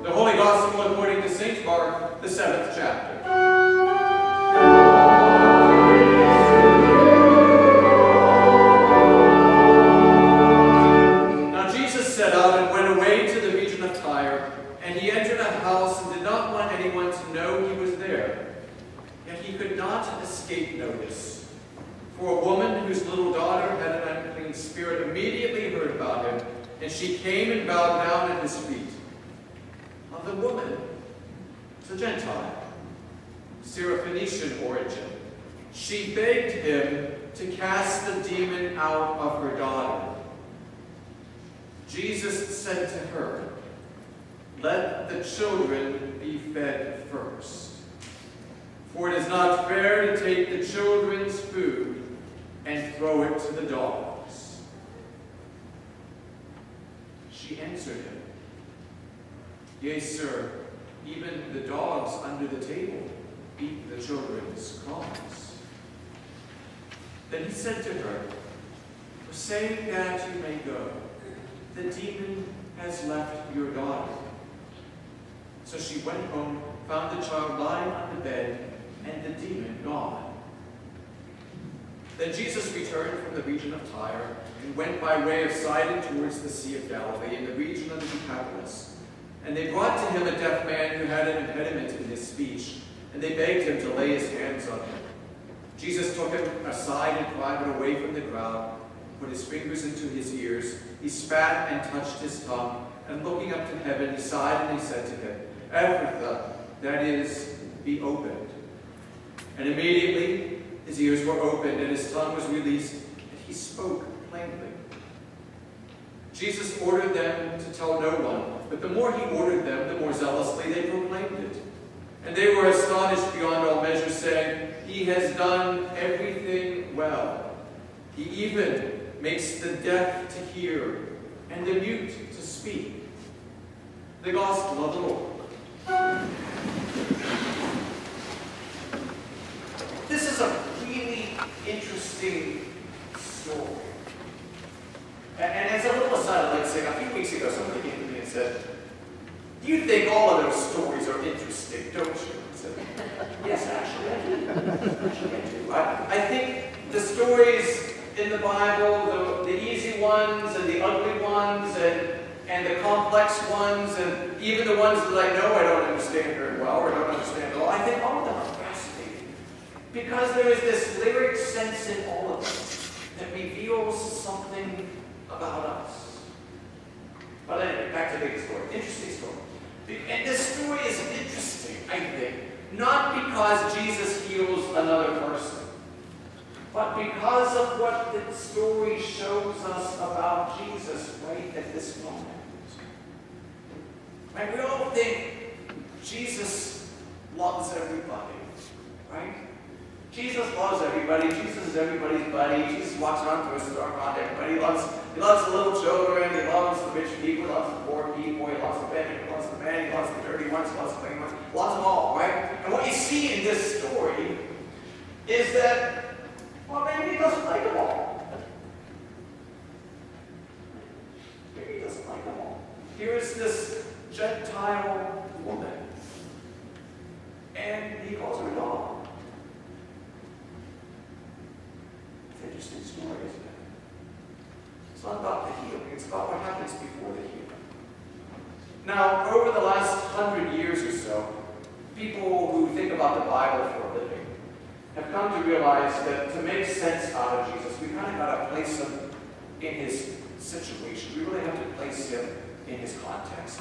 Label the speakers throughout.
Speaker 1: The Holy Gospel according to St. Mark, the 7th chapter. Now Jesus set out and went away to the region of Tyre, and he entered a house and did not want anyone to know he was there. Yet he could not escape notice. For a woman whose little daughter had an unclean spirit immediately heard about him, and she came and bowed down at his feet. Now the woman was a Gentile, Syrophoenician origin. She begged him to cast the demon out of her daughter. Jesus said to her, "Let the children be fed first. For it is not fair to take the children's food and throw it to the dogs." She answered him, "Yea, sir, even the dogs under the table eat the children's crumbs." Then he said to her, "Say that you may go. The demon has left your daughter." So she went home, found the child lying on the bed, and the demon gone. Then Jesus returned from the region of Tyre and went by way of Sidon towards the Sea of Galilee in the region of the Decapolis. And they brought to him a deaf man who had an impediment in his speech, and they begged him to lay his hands on him. Jesus took him aside in private away from the crowd, put his fingers into his ears. He spat and touched his tongue, and looking up to heaven, he sighed and he said to him, "Ephphatha," that is, "be opened." And immediately his ears were opened and his tongue was released, and he spoke plainly. Jesus ordered them to tell no one, but the more he ordered them, the more zealously they proclaimed it. And they were astonished beyond all measure, saying, "He has done everything well. He even makes the deaf to hear and the mute to speak." The Gospel of the Lord. This is a really interesting story. And as a little aside, I'd like to say, a few weeks ago, somebody came to me and said, "You think all of those stories are interesting, don't you?" I said, "Yes, actually, I do. I think the stories in the Bible, the easy ones and the ugly ones and the complex ones, and even the ones that I know I don't understand very well or don't understand at all, I think all of them are fascinating. Because there is this lyric sense in all of them that reveals something about us. But anyway, back to the story. Interesting story. And this story is interesting, I think, not because Jesus heals another person, but because of what the story shows us about Jesus right at this moment. Right? We all think Jesus loves everybody, right? Jesus loves everybody. Jesus is everybody's buddy. Jesus walks around through a store around everybody. He loves the little children. He loves the rich people. He loves the poor people. He loves the beggar. He loves the man. He loves the dirty ones. He loves the clean ones. He loves them all, right? And what you see in this story is that, well, maybe he doesn't like them all. Maybe he doesn't like them all. Here's this Gentile woman, and he calls her a dog. It's an interesting story, isn't it? It's not about the healing, it's about what happens before the healing. Now, over the last 100 years or so, people who think about the Bible for a living have come to realize that to make sense out of Jesus, we kind of got to place him in his situation. We really have to place him in his context.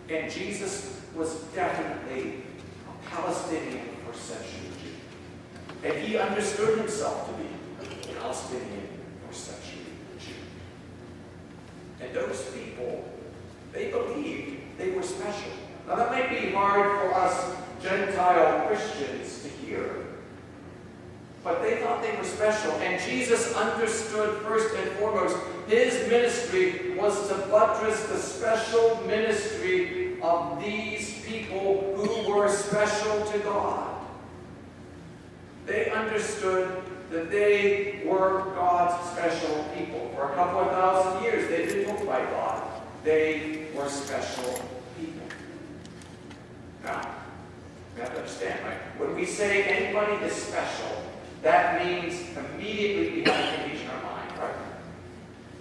Speaker 1: And Jesus was definitely a Palestinian first-century Jew. And he understood himself to be a Palestinian first-century Jew. And those people, they believed they were special. Now that might be hard for us Gentile Christians to hear, but they thought they were special. And Jesus understood first and foremost, his ministry was to buttress the special ministry of these people who were special to God. They understood that they were God's special people. For a couple of thousand years, they've been told by God they were special people. Now, we have to understand, right? When we say anybody is special, that means immediately we have an image in our mind, right?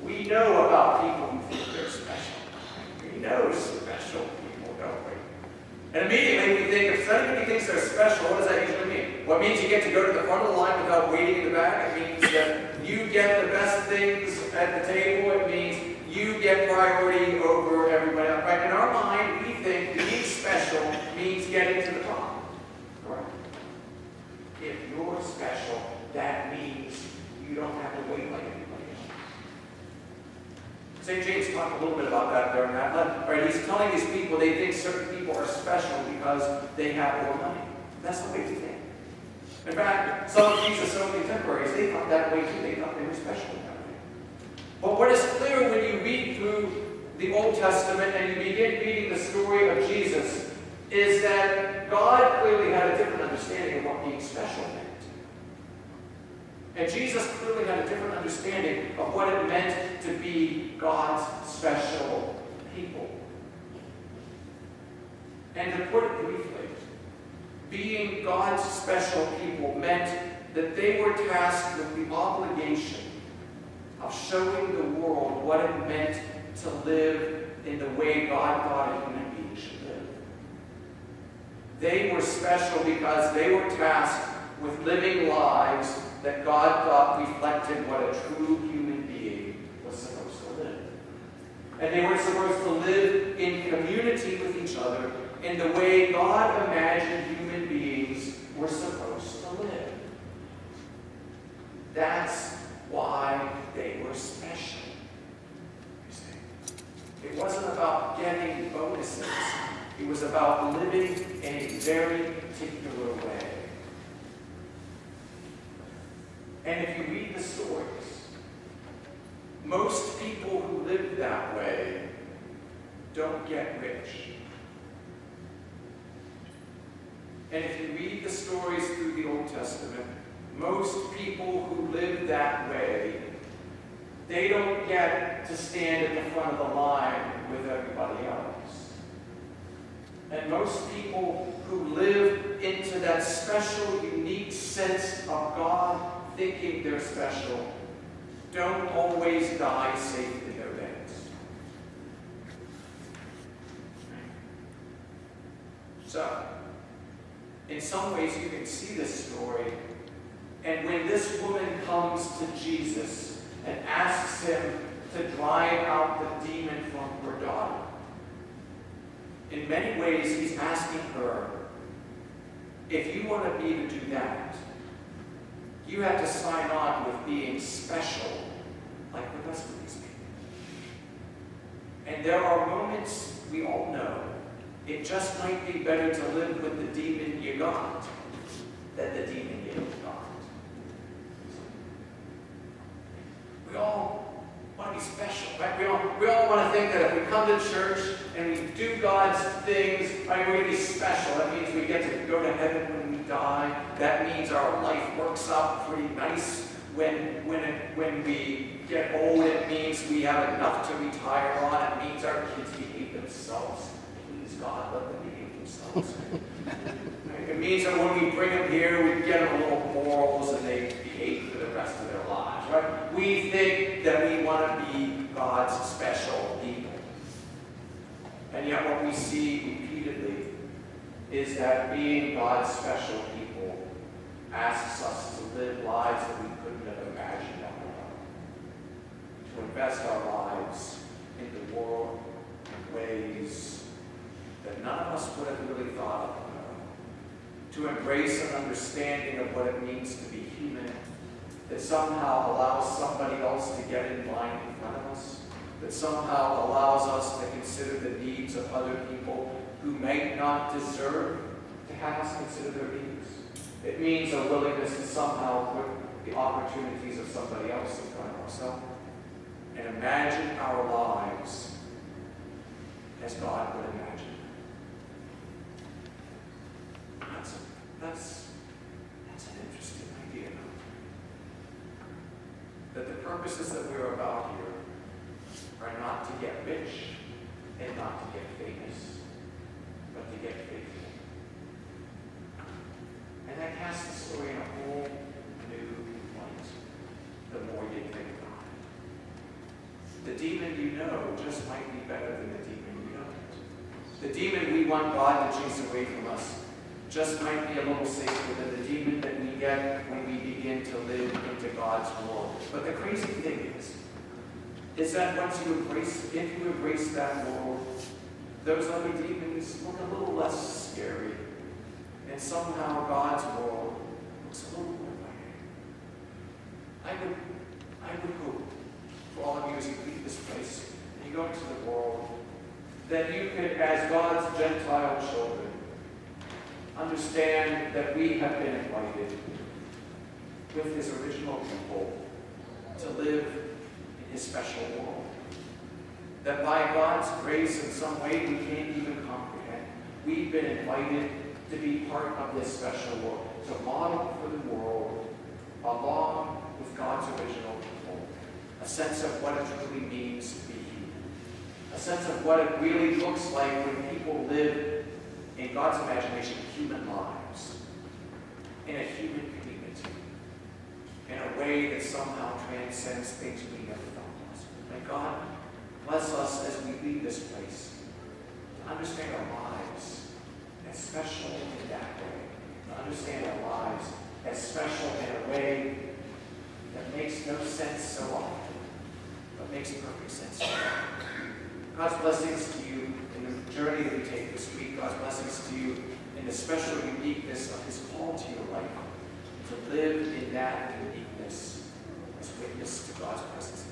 Speaker 1: We know about people who think they're special. We know special people, don't we? And immediately we think, if somebody thinks they're special, what does that usually mean? Well, it means you get to go to the front of the line without waiting in the back. It means that you get the best things at the table. It means you get priority over everybody else. Right? In our mind, we think being special means getting to the top. Correct? If you're special, that means you don't have to wait like anybody else. St. James talked a little bit about that there in that letter. Right? He's telling these people they think certain people are special because they have more money. That's the way we think. In fact, some of Jesus' own contemporaries, they thought that way too. They thought they were special in that way. But what is clear when you read through the Old Testament and you begin reading the story of Jesus is that God clearly had a different understanding of what being special meant. And Jesus clearly had a different understanding of what it meant to be God's special people. And to put it briefly, being God's special people meant that they were tasked with the obligation of showing the world what it meant to live in the way God thought a human being should live. They were special because they were tasked with living lives that God thought reflected what a true human being was supposed to live. And they were supposed to live in community with each other in the way God imagined human beings were supposed to live. That's why they were special. You see? It wasn't about getting bonuses. It was about living in a very particular way. And if you read the stories, most people who live that way don't get rich. And if you read the stories through the Old Testament, most people who live that way, they don't get to stand at the front of the line with everybody else. And most people who live into that special, unique sense of God thinking they're special don't always die safe in their beds. So, in some ways you can see this story, and when this woman comes to Jesus and asks him to drive out the demon from her daughter, in many ways he's asking her, if you want to be to do that, you have to sign on with being special like the rest of these people. And there are moments, we all know, it just might be better to live with the demon you got than the demon you don't got. We all want to be special, right? We all want to think that if we come to church and we do God's things, right, we're going to be special. That means we get to go to heaven when we die. That means our life works out pretty nice. When we get old, it means we have enough to retire on. It means our kids behave themselves. Please God, let them behave themselves. Right? It means that when we bring them here, we get them a little morals and they behave for the rest of their lives. Right? We think that we want to be God's special people. And yet what we see repeatedly is that being God's special people asks us to live lives that we couldn't have imagined on our own. To invest our lives in the world in ways that none of us would have really thought of on our own. To embrace an understanding of what it means to be human that somehow allows somebody else to get in line in front of us, that somehow allows us to consider the needs of other people who may not deserve to have us consider their needs. It means a willingness to somehow put the opportunities of somebody else in front of ourselves and imagine our lives as God would imagine them. That's an interesting idea. That the purposes that we're about here are not to get rich and not to get famous, but to get faithful. you know just might be better than the demon you don't. The demon we want God to chase away from us just might be a little safer than the demon that we get when we begin to live into God's world. But the crazy thing is that once you embrace, if you embrace that world, those other demons look a little less scary. And somehow God's world looks a little more inviting. I would hope for all of you as you leave this place and you go into the world, that you could, as God's Gentile children, understand that we have been invited with His original people to live in His special world. That by God's grace, in some way we can't even comprehend, we've been invited to be part of this special world, to model for the world, along with God's original people, a sense of what it truly means to be human, a sense of what it really looks like when people live in God's imagination human lives, in a human community, in a way that somehow transcends things we never thought possible. May God bless us as we leave this place to understand our lives as special in that way, to understand our lives as special in a way that makes no sense so often, but makes perfect sense. God's blessings to you in the journey that we take this week. God's blessings to you in the special uniqueness of His call to your life, to live in that uniqueness as witness to God's presence.